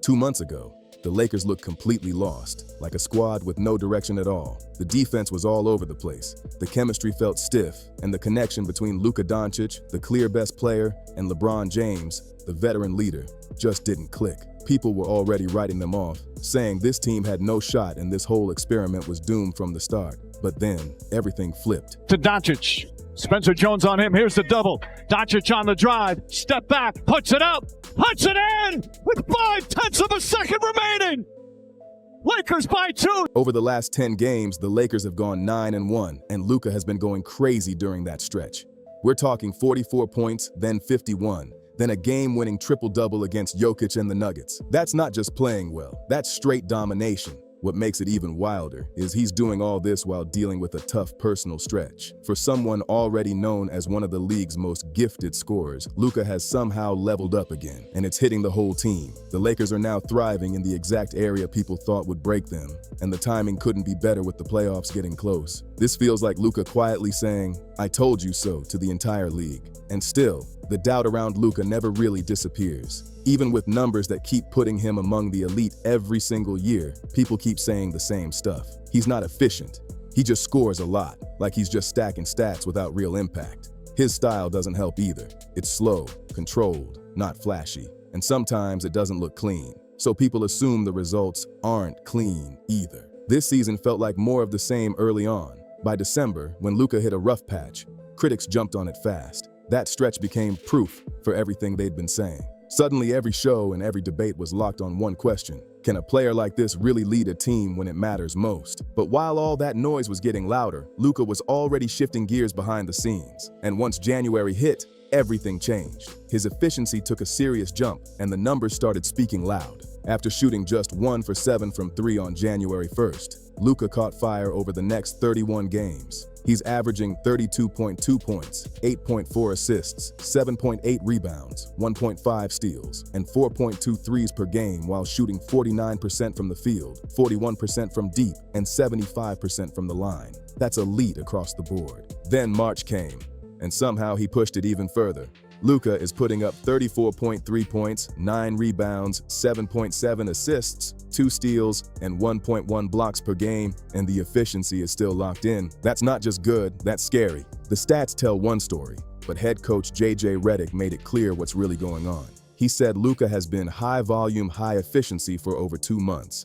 2 months ago, the Lakers looked completely lost, like a squad with no direction at all. The defense was all over the place. The chemistry felt stiff, and the connection between Luka Dončić, the clear best player, and LeBron James, the veteran leader, just didn't click. People were already writing them off, saying this team had no shot and this whole experiment was doomed from the start. But then, everything flipped. To Doncic. Spencer Jones on him. Here's the double. Doncic on the drive. Step back. Puts it up. Puts it in with 0.5 of a second remaining. Lakers by 2. Over the last 10 games, the Lakers have gone 9-1, and Luka has been going crazy during that stretch. We're talking 44 points, then 51, then a game-winning triple-double against Jokic and the Nuggets. That's not just playing well, that's straight domination. What makes it even wilder is he's doing all this while dealing with a tough personal stretch. For someone already known as one of the league's most gifted scorers, Luka has somehow leveled up again, and it's hitting the whole team. The Lakers are now thriving in the exact area people thought would break them, and the timing couldn't be better with the playoffs getting close. This feels like Luka quietly saying, "I told you so," to the entire league. And still, the doubt around Luka never really disappears. Even with numbers that keep putting him among the elite every single year, people keep saying the same stuff. He's not efficient. He just scores a lot, like he's just stacking stats without real impact. His style doesn't help either. It's slow, controlled, not flashy, and sometimes it doesn't look clean. So people assume the results aren't clean either. This season felt like more of the same early on. By December, when Luka hit a rough patch, critics jumped on it fast. That stretch became proof for everything they'd been saying. Suddenly, every show and every debate was locked on one question. Can a player like this really lead a team when it matters most? But while all that noise was getting louder, Luka was already shifting gears behind the scenes. And once January hit, everything changed. His efficiency took a serious jump, and the numbers started speaking loud. After shooting just 1 for 7 from 3 on January 1st, Luka caught fire over the next 31 games. He's averaging 32.2 points, 8.4 assists, 7.8 rebounds, 1.5 steals, and 4.2 threes per game while shooting 49% from the field, 41% from deep, and 75% from the line. That's elite across the board. Then March came, and somehow he pushed it even further. Luka is putting up 34.3 points, 9 rebounds, 7.7 assists, 2 steals, and 1.1 blocks per game, and the efficiency is still locked in. That's not just good, that's scary. The stats tell one story, but head coach JJ Redick made it clear what's really going on. He said Luka has been high volume, high efficiency for over 2 months.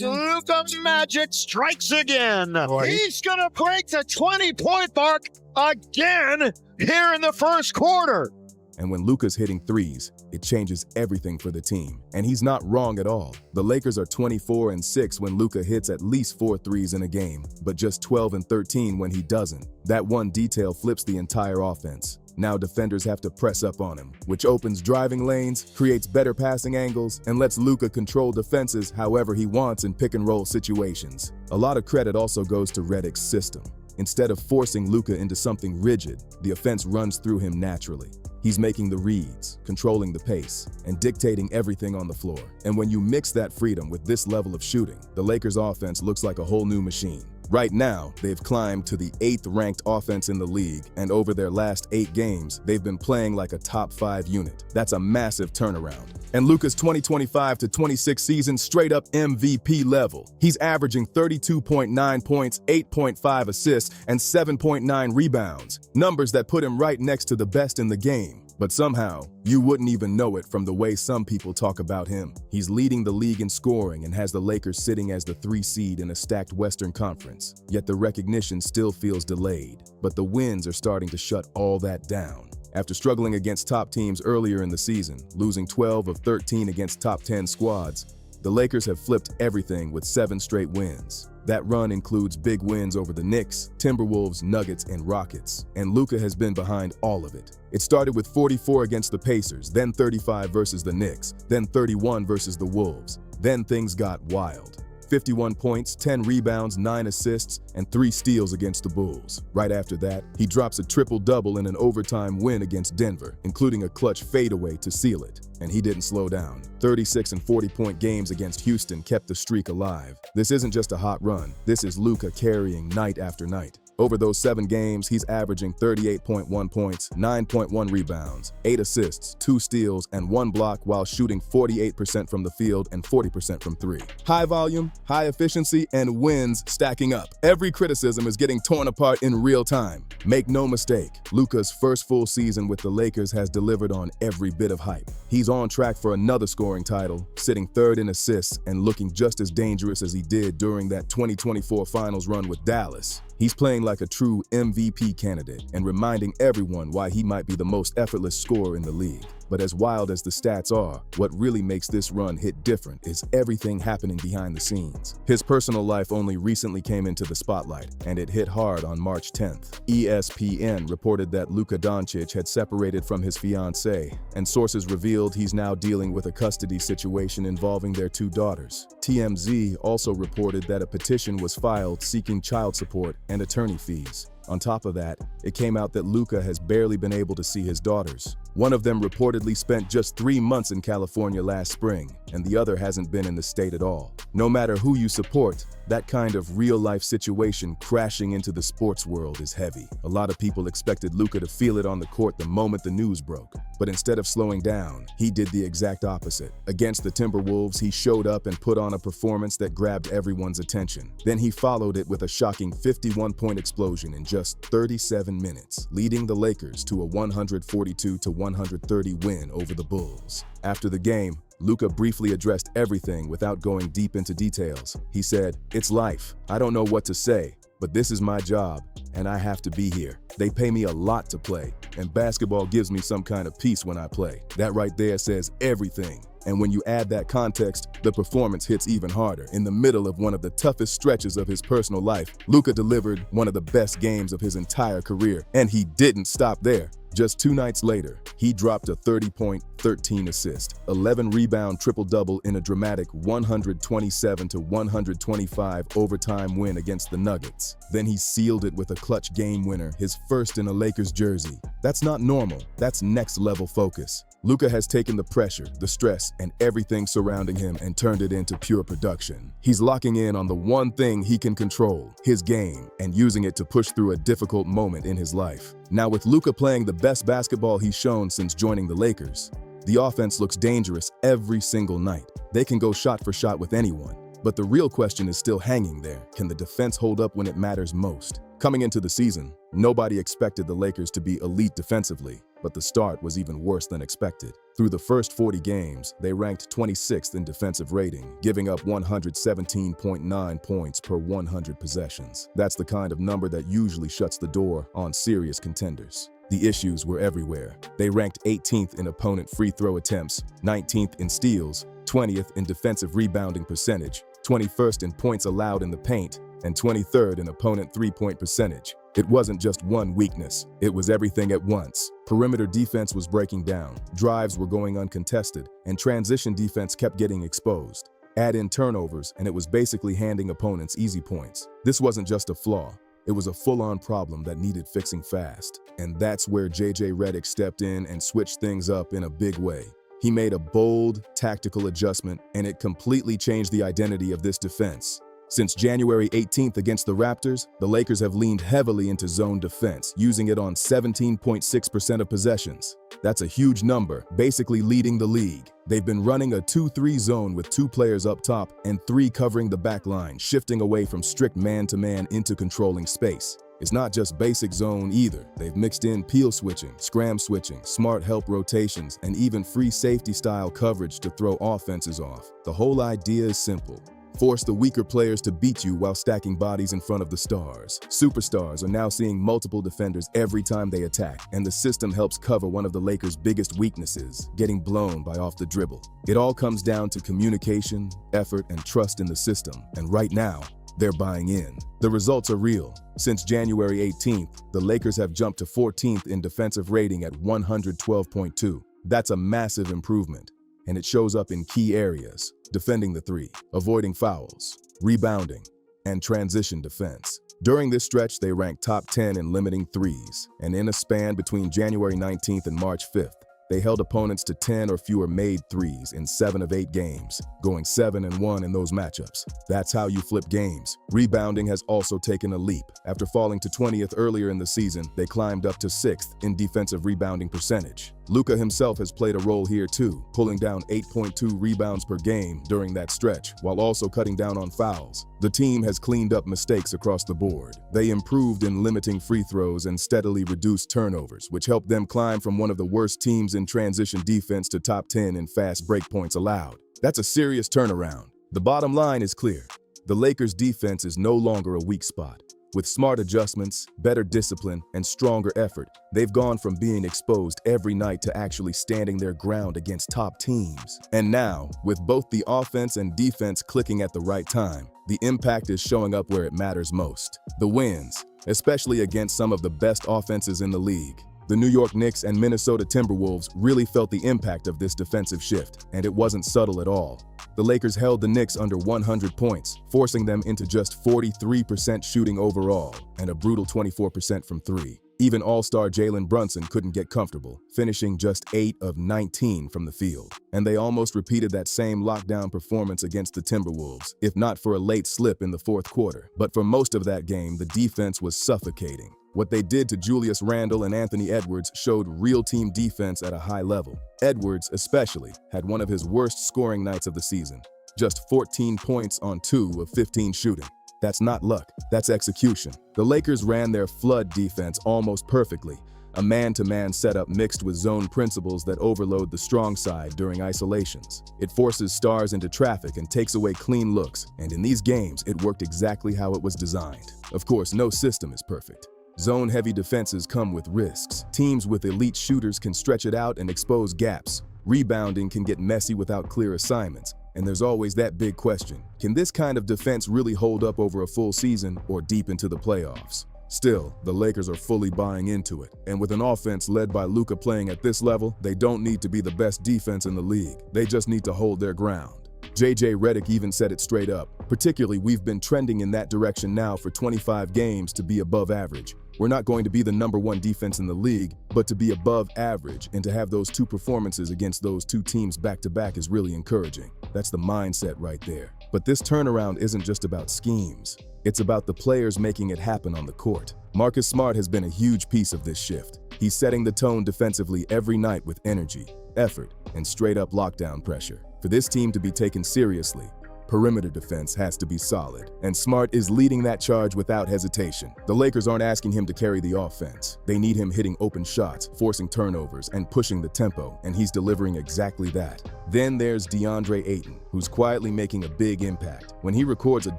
Luka Magic strikes again. He's going to break the 20-point mark again here in the first quarter. And when Luka's hitting threes, it changes everything for the team. And he's not wrong at all. The Lakers are 24-6 when Luka hits at least 4 threes in a game, but just 12-13 when he doesn't. That one detail flips the entire offense. Now defenders have to press up on him, which opens driving lanes, creates better passing angles, and lets Luka control defenses however he wants in pick-and-roll situations. A lot of credit also goes to Redick's system. Instead of forcing Luka into something rigid, the offense runs through him naturally. He's making the reads, controlling the pace, and dictating everything on the floor. And when you mix that freedom with this level of shooting, the Lakers' offense looks like a whole new machine. Right now, they've climbed to the 8th-ranked offense in the league, and over their last 8 games, they've been playing like a top 5 unit. That's a massive turnaround. And Luka's 2025-26 season straight-up MVP level. He's averaging 32.9 points, 8.5 assists, and 7.9 rebounds. Numbers that put him right next to the best in the game. But somehow, you wouldn't even know it from the way some people talk about him. He's leading the league in scoring and has the Lakers sitting as the 3 seed in a stacked Western Conference. Yet the recognition still feels delayed. But the wins are starting to shut all that down. After struggling against top teams earlier in the season, losing 12 of 13 against top 10 squads, the Lakers have flipped everything with 7 straight wins. That run includes big wins over the Knicks, Timberwolves, Nuggets, and Rockets, and Luka has been behind all of it. It started with 44 against the Pacers, then 35 versus the Knicks, then 31 versus the Wolves. Then things got wild. 51 points, 10 rebounds, 9 assists, and 3 steals against the Bulls. Right after that, he drops a triple-double in an overtime win against Denver, including a clutch fadeaway to seal it. And he didn't slow down. 36 and 40-point games against Houston kept the streak alive. This isn't just a hot run. This is Luka carrying night after night. Over those 7 games, he's averaging 38.1 points, 9.1 rebounds, 8 assists, 2 steals, and 1 block while shooting 48% from the field and 40% from 3. High volume, high efficiency, and wins stacking up. Every criticism is getting torn apart in real time. Make no mistake, Luka's first full season with the Lakers has delivered on every bit of hype. He's on track for another scoring title, sitting 3rd in assists and looking just as dangerous as he did during that 2024 Finals run with Dallas. He's playing like a true MVP candidate and reminding everyone why he might be the most effortless scorer in the league. But as wild as the stats are, what really makes this run hit different is everything happening behind the scenes. His personal life only recently came into the spotlight, and it hit hard on March 10th. ESPN reported that Luka Dončić had separated from his fiancée, and sources revealed he's now dealing with a custody situation involving their 2 daughters. TMZ also reported that a petition was filed seeking child support and attorney fees. On top of that, it came out that Luka has barely been able to see his daughters. One of them reportedly spent just 3 months in California last spring, and the other hasn't been in the state at all. No matter who you support, that kind of real-life situation crashing into the sports world is heavy. A lot of people expected Luka to feel it on the court the moment the news broke. But instead of slowing down, he did the exact opposite. Against the Timberwolves, he showed up and put on a performance that grabbed everyone's attention. Then he followed it with a shocking 51-point explosion in just 37 minutes, leading the Lakers to a 142-130 win over the Bulls. After the game, Luka briefly addressed everything without going deep into details. He said, "It's life. I don't know what to say, but this is my job, and I have to be here. They pay me a lot to play, and basketball gives me some kind of peace when I play." That right there says everything. And when you add that context, the performance hits even harder. In the middle of one of the toughest stretches of his personal life, Luka delivered one of the best games of his entire career, and he didn't stop there. Just 2 nights later, he dropped a 30-point, 13-assist, 11-rebound triple-double in a dramatic 127-125 overtime win against the Nuggets. Then he sealed it with a clutch game winner, his first in a Lakers jersey. That's not normal. That's next-level focus. Luka has taken the pressure, the stress, and everything surrounding him and turned it into pure production. He's locking in on the one thing he can control, his game, and using it to push through a difficult moment in his life. Now, with Luka playing the best basketball he's shown since joining the Lakers, the offense looks dangerous every single night. They can go shot for shot with anyone. But the real question is still hanging there. Can the defense hold up when it matters most? Coming into the season, nobody expected the Lakers to be elite defensively, but the start was even worse than expected. Through the first 40 games, they ranked 26th in defensive rating, giving up 117.9 points per 100 possessions. That's the kind of number that usually shuts the door on serious contenders. The issues were everywhere. They ranked 18th in opponent free throw attempts, 19th in steals, 20th in defensive rebounding percentage, 21st in points allowed in the paint, and 23rd in opponent three-point percentage. It wasn't just one weakness, it was everything at once. Perimeter defense was breaking down, drives were going uncontested, and transition defense kept getting exposed. Add in turnovers, and it was basically handing opponents easy points. This wasn't just a flaw, it was a full-on problem that needed fixing fast. And that's where JJ Redick stepped in and switched things up in a big way. He made a bold, tactical adjustment, and it completely changed the identity of this defense. Since January 18th against the Raptors, the Lakers have leaned heavily into zone defense, using it on 17.6% of possessions. That's a huge number, basically leading the league. They've been running a 2-3 zone with 2 players up top and 3 covering the back line, shifting away from strict man-to-man into controlling space. It's not just basic zone either. They've mixed in peel switching, scram switching, smart help rotations, and even free safety style coverage to throw offenses off. The whole idea is simple. Force the weaker players to beat you while stacking bodies in front of the stars. Superstars are now seeing multiple defenders every time they attack, and the system helps cover one of the Lakers' biggest weaknesses, getting blown by off the dribble. It all comes down to communication, effort, and trust in the system, and right now, they're buying in. The results are real. Since January 18th, the Lakers have jumped to 14th in defensive rating at 112.2. That's a massive improvement, and it shows up in key areas: defending the three, avoiding fouls, rebounding, and transition defense. During this stretch, they ranked top 10 in limiting threes, and in a span between January 19th and March 5th, They held opponents to 10 or fewer made threes in 7 of 8 games, going 7-1 in those matchups. That's how you flip games. Rebounding has also taken a leap. After falling to 20th earlier in the season, they climbed up to 6th in defensive rebounding percentage. Luka himself has played a role here too, pulling down 8.2 rebounds per game during that stretch, while also cutting down on fouls. The team has cleaned up mistakes across the board. They improved in limiting free throws and steadily reduced turnovers, which helped them climb from one of the worst teams in transition defense to top 10 in fast break points allowed. That's a serious turnaround. The bottom line is clear. The Lakers' defense is no longer a weak spot. With smart adjustments, better discipline, and stronger effort, they've gone from being exposed every night to actually standing their ground against top teams. And now, with both the offense and defense clicking at the right time, the impact is showing up where it matters most. The wins, especially against some of the best offenses in the league. The New York Knicks and Minnesota Timberwolves really felt the impact of this defensive shift, and it wasn't subtle at all. The Lakers held the Knicks under 100 points, forcing them into just 43% shooting overall and a brutal 24% from 3. Even All-Star Jalen Brunson couldn't get comfortable, finishing just 8 of 19 from the field. And they almost repeated that same lockdown performance against the Timberwolves, if not for a late slip in the fourth quarter. But for most of that game, the defense was suffocating. What they did to Julius Randle and Anthony Edwards showed real team defense at a high level. Edwards, especially, had one of his worst scoring nights of the season. Just 14 points on 2 of 15 shooting. That's not luck, that's execution. The Lakers ran their flood defense almost perfectly, a man-to-man setup mixed with zone principles that overload the strong side during isolations. It forces stars into traffic and takes away clean looks, and in these games, it worked exactly how it was designed. Of course, no system is perfect. Zone-heavy defenses come with risks. Teams with elite shooters can stretch it out and expose gaps. Rebounding can get messy without clear assignments. And there's always that big question. Can this kind of defense really hold up over a full season or deep into the playoffs? Still, the Lakers are fully buying into it. And with an offense led by Luka playing at this level, they don't need to be the best defense in the league. They just need to hold their ground. JJ Redick even said it straight up. Particularly, we've been trending in that direction now for 25 games to be above average. We're not going to be the #1 defense in the league, but to be above average and to have those 2 performances against those 2 teams back-to-back is really encouraging. That's the mindset right there. But this turnaround isn't just about schemes. It's about the players making it happen on the court. Marcus Smart has been a huge piece of this shift. He's setting the tone defensively every night with energy, effort, and straight-up lockdown pressure. For this team to be taken seriously, perimeter defense has to be solid, and Smart is leading that charge without hesitation. The Lakers aren't asking him to carry the offense. They need him hitting open shots, forcing turnovers, and pushing the tempo, and he's delivering exactly that. Then there's DeAndre Ayton, who's quietly making a big impact. When he records a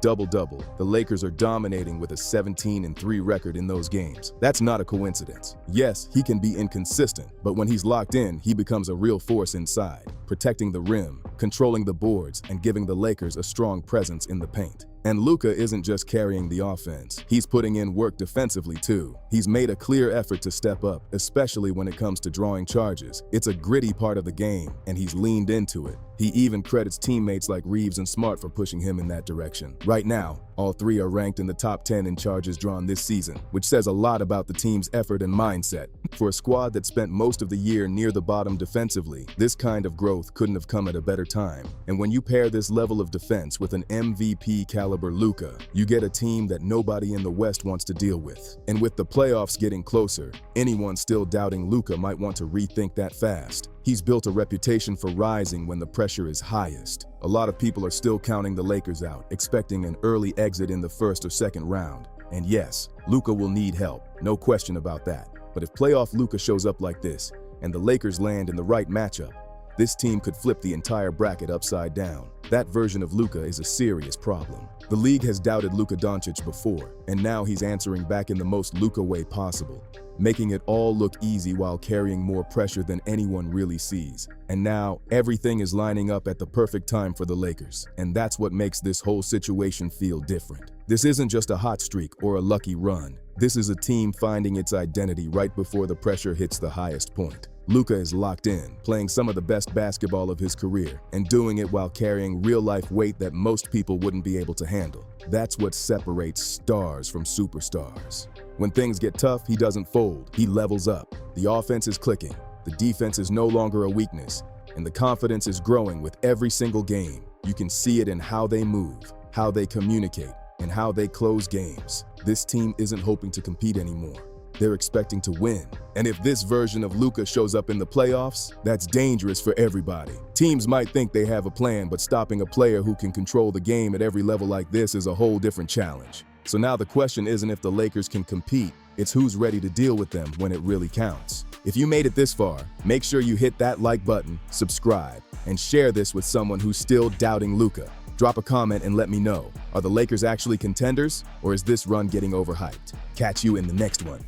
double-double, the Lakers are dominating with a 17-3 record in those games. That's not a coincidence. Yes, he can be inconsistent, but when he's locked in, he becomes a real force inside, protecting the rim, controlling the boards, and giving the Lakers a strong presence in the paint. And Luka isn't just carrying the offense. He's putting in work defensively too. He's made a clear effort to step up, especially when it comes to drawing charges. It's a gritty part of the game, and he's leaned into it. He even credits teammates like Reeves and Smart for pushing him in that direction. Right now, all 3 are ranked in the top 10 in charges drawn this season, which says a lot about the team's effort and mindset. For a squad that spent most of the year near the bottom defensively, this kind of growth couldn't have come at a better time. And when you pair this level of defense with an MVP caliber Luka, you get a team that nobody in the West wants to deal with. And with the playoffs getting closer, anyone still doubting Luka might want to rethink that fast. He's built a reputation for rising when the pressure is highest. A lot of people are still counting the Lakers out, expecting an early exit in the first or second round. And yes, Luka will need help, no question about that. But if playoff Luka shows up like this, and the Lakers land in the right matchup, this team could flip the entire bracket upside down. That version of Luka is a serious problem. The league has doubted Luka Dončić before, and now he's answering back in the most Luka way possible, making it all look easy while carrying more pressure than anyone really sees. And now, everything is lining up at the perfect time for the Lakers, and that's what makes this whole situation feel different. This isn't just a hot streak or a lucky run. This is a team finding its identity right before the pressure hits the highest point. Luka is locked in, playing some of the best basketball of his career, and doing it while carrying real-life weight that most people wouldn't be able to handle. That's what separates stars from superstars. When things get tough, he doesn't fold, he levels up. The offense is clicking, The defense is no longer a weakness, and the confidence is growing with every single game. You can see it in how they move, how they communicate, and how they close games. This team isn't hoping to compete anymore. They're expecting to win. And if this version of Luka shows up in the playoffs, that's dangerous for everybody. Teams might think they have a plan, but stopping a player who can control the game at every level like this is a whole different challenge. So now the question isn't if the Lakers can compete, it's who's ready to deal with them when it really counts. If you made it this far, make sure you hit that like button, subscribe, and share this with someone who's still doubting Luka. Drop a comment and let me know. Are the Lakers actually contenders, or is this run getting overhyped? Catch you in the next one.